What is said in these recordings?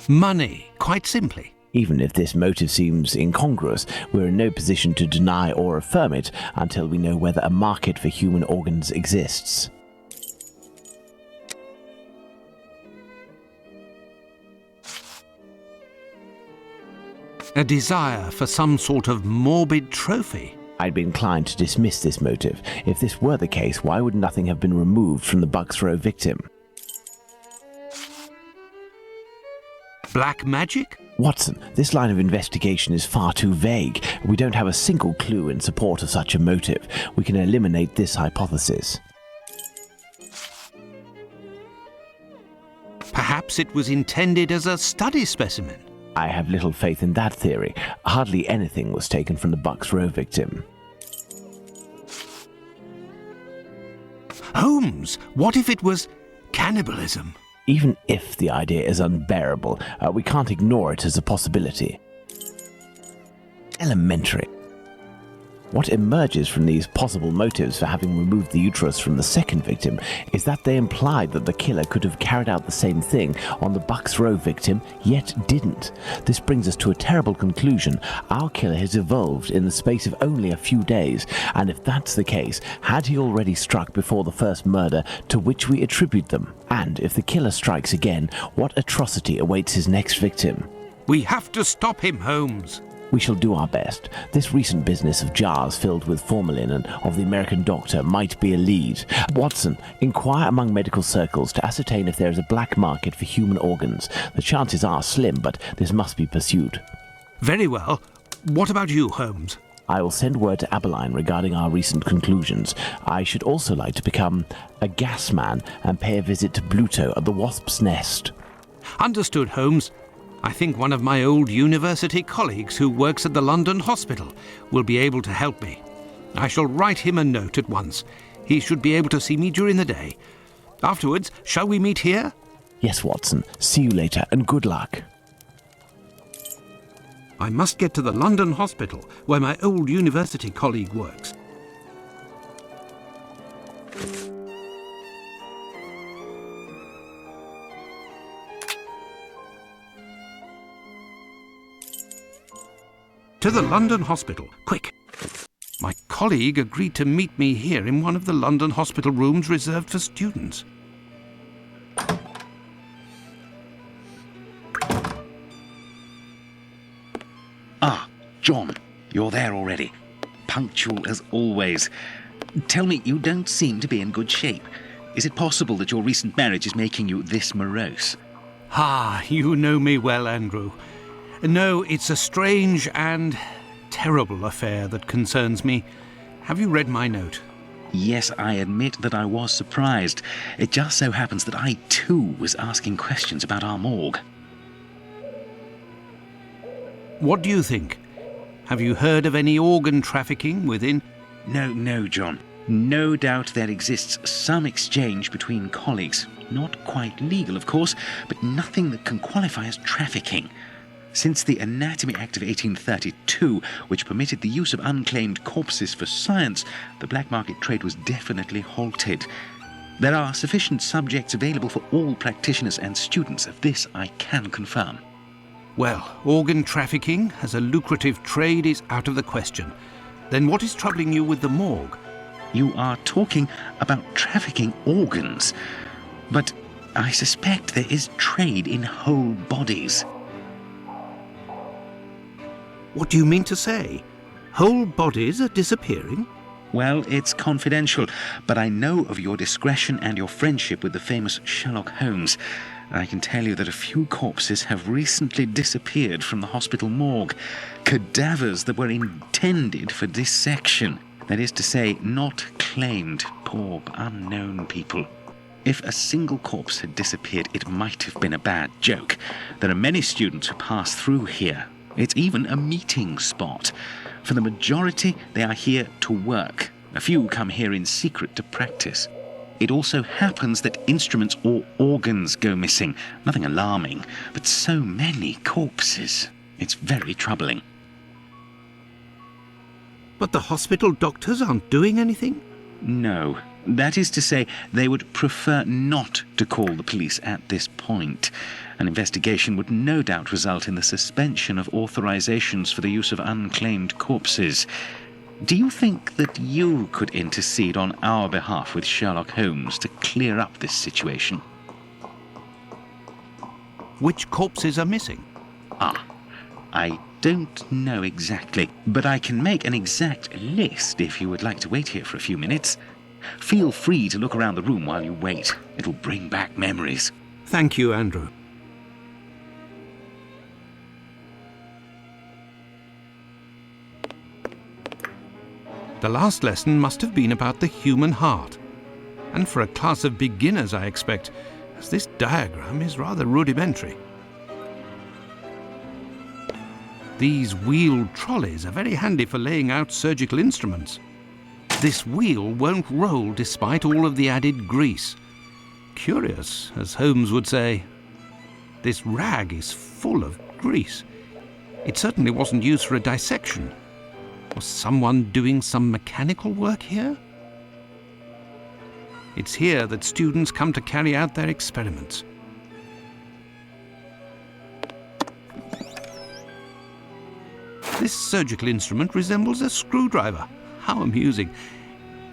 Money, quite simply. Even if this motive seems incongruous, we're in no position to deny or affirm it until we know whether a market for human organs exists. A desire for some sort of morbid trophy. I'd be inclined to dismiss this motive. If this were the case, why would nothing have been removed from the Bucks Row victim? Black magic? Watson, this line of investigation is far too vague. We don't have a single clue in support of such a motive. We can eliminate this hypothesis. Perhaps it was intended as a study specimen. I have little faith in that theory. Hardly anything was taken from the Bucks Row victim. Holmes, what if it was cannibalism? Even if the idea is unbearable, we can't ignore it as a possibility. Elementary. What emerges from these possible motives for having removed the uterus from the second victim is that they implied that the killer could have carried out the same thing on the Bucks Row victim, yet didn't. This brings us to a terrible conclusion. Our killer has evolved in the space of only a few days, and if that's the case, had he already struck before the first murder to which we attribute them? And if the killer strikes again, what atrocity awaits his next victim? We have to stop him, Holmes. We shall do our best. This recent business of jars filled with formalin and of the American doctor might be a lead. Watson, inquire among medical circles to ascertain if there is a black market for human organs. The chances are slim, but this must be pursued. Very well. What about you, Holmes? I will send word to Aberline regarding our recent conclusions. I should also like to become a gas man and pay a visit to Bluto at the Wasp's Nest. Understood, Holmes. I think one of my old university colleagues who works at the London hospital will be able to help me. I shall write him a note at once. He should be able to see me during the day. Afterwards, shall we meet here? Yes, Watson. See you later, and good luck. I must get to the London hospital, where my old university colleague works. To the London hospital, quick! My colleague agreed to meet me here in one of the London hospital rooms reserved for students. Ah, John, you're there already. Punctual as always. Tell me, you don't seem to be in good shape. Is it possible that your recent marriage is making you this morose? Ah, you know me well, Andrew. No, it's a strange and terrible affair that concerns me. Have you read my note? Yes, I admit that I was surprised. It just so happens that I, too, was asking questions about our morgue. What do you think? Have you heard of any organ trafficking within? No, John. No doubt there exists some exchange between colleagues. Not quite legal, of course, but nothing that can qualify as trafficking. Since the Anatomy Act of 1832, which permitted the use of unclaimed corpses for science, the black market trade was definitely halted. There are sufficient subjects available for all practitioners and students. Of this I can confirm. Well, organ trafficking as a lucrative trade is out of the question. Then what is troubling you with the morgue? You are talking about trafficking organs, but I suspect there is trade in whole bodies. What do you mean to say? Whole bodies are disappearing? Well, it's confidential, but I know of your discretion and your friendship with the famous Sherlock Holmes. I can tell you that a few corpses have recently disappeared from the hospital morgue. Cadavers that were intended for dissection. That is to say, not claimed. Poor, unknown people. If a single corpse had disappeared, it might have been a bad joke. There are many students who pass through here. It's even a meeting spot. For the majority, they are here to work. A few come here in secret to practice. It also happens that instruments or organs go missing. Nothing alarming, but so many corpses. It's very troubling. But the hospital doctors aren't doing anything? No, That is to say, they would prefer not to call the police at this point. An investigation would no doubt result in the suspension of authorizations for the use of unclaimed corpses. Do you think that you could intercede on our behalf with Sherlock Holmes to clear up this situation? Which corpses are missing? I don't know exactly, but I can make an exact list if you would like to wait here for a few minutes. Feel free to look around the room while you wait. It'll bring back memories. Thank you, Andrew. The last lesson must have been about the human heart. And for a class of beginners, I expect, as this diagram is rather rudimentary. These wheeled trolleys are very handy for laying out surgical instruments. This wheel won't roll despite all of the added grease. Curious, as Holmes would say. This rag is full of grease. It certainly wasn't used for a dissection. Was someone doing some mechanical work here? It's here that students come to carry out their experiments. This surgical instrument resembles a screwdriver. How amusing.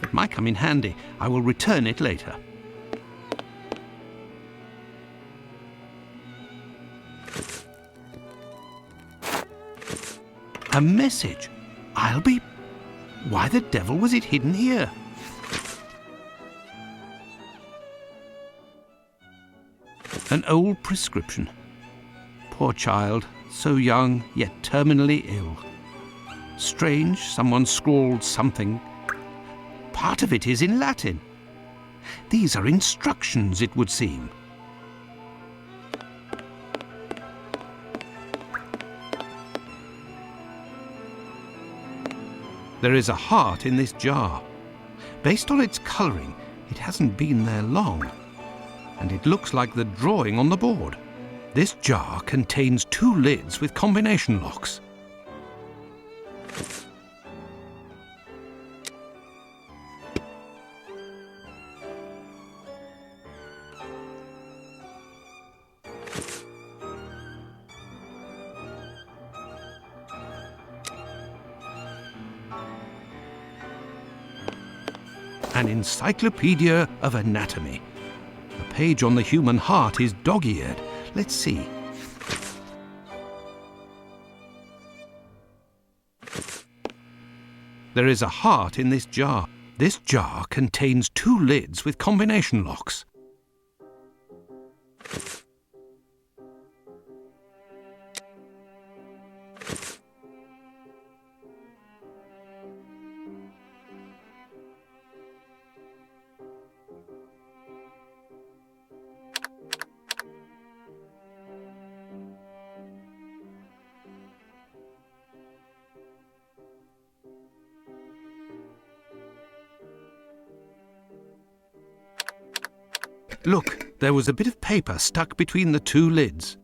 It might come in handy. I will return it later. A message. I'll be... Why the devil was it hidden here? An old prescription. Poor child, so young, yet terminally ill. Strange, someone scrawled something. Part of it is in Latin. These are instructions, it would seem. There is a heart in this jar. Based on its colouring, it hasn't been there long. And it looks like the drawing on the board. This jar contains 2 lids with combination locks. An encyclopedia of anatomy. The page on the human heart is dog-eared. Let's see. There is a heart in this jar. This jar contains 2 lids with combination locks. Look, there was a bit of paper stuck between the 2 lids.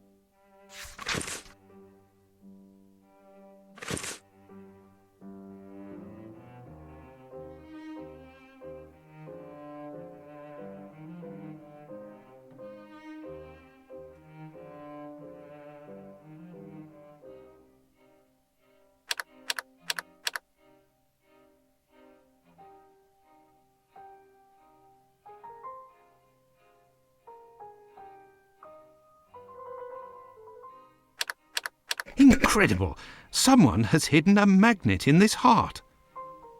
Incredible! Someone has hidden a magnet in this heart.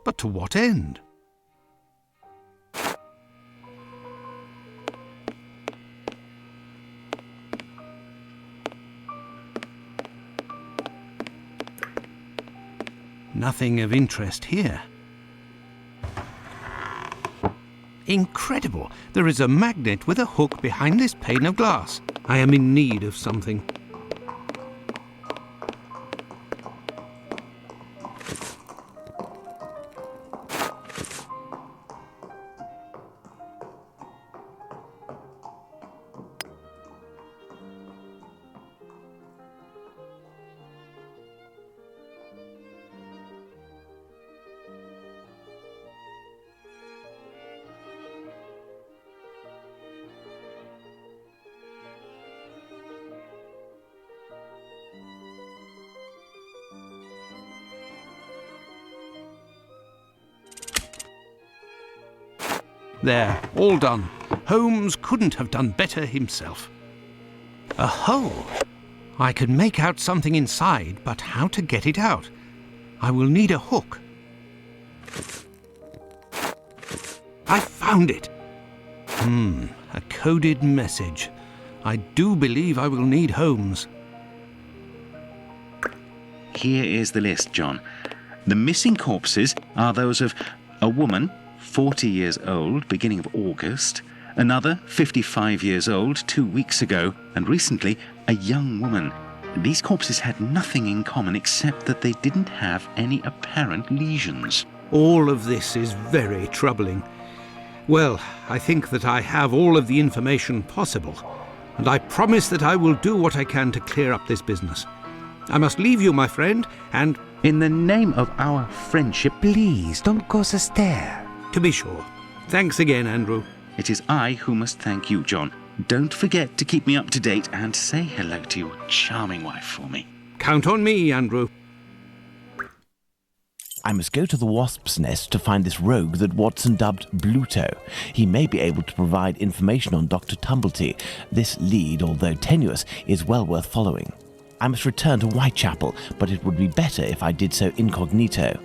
But to what end? Nothing of interest here. Incredible! There is a magnet with a hook behind this pane of glass. I am in need of something. There, all done. Holmes couldn't have done better himself. A hole. I can make out something inside, but how to get it out? I will need a hook. I found it. A coded message. I do believe I will need Holmes. Here is the list, John. The missing corpses are those of a woman, 40 years old, beginning of August, another, 55 years old, 2 weeks ago, and recently, a young woman. These corpses had nothing in common except that they didn't have any apparent lesions. All of this is very troubling. Well, I think that I have all of the information possible, and I promise that I will do what I can to clear up this business. I must leave you, my friend, and In the name of our friendship, Please don't go so stare. to be sure. Thanks again, Andrew. it is I who must thank you, John. Don't forget to keep me up to date and say hello to your charming wife for me. Count on me, Andrew. I must go to the wasp's nest to find this rogue that Watson dubbed Bluto. He may be able to provide information on Dr. Tumblety. This lead, although tenuous, is well worth following. I must return to Whitechapel, but it would be better if I did so incognito.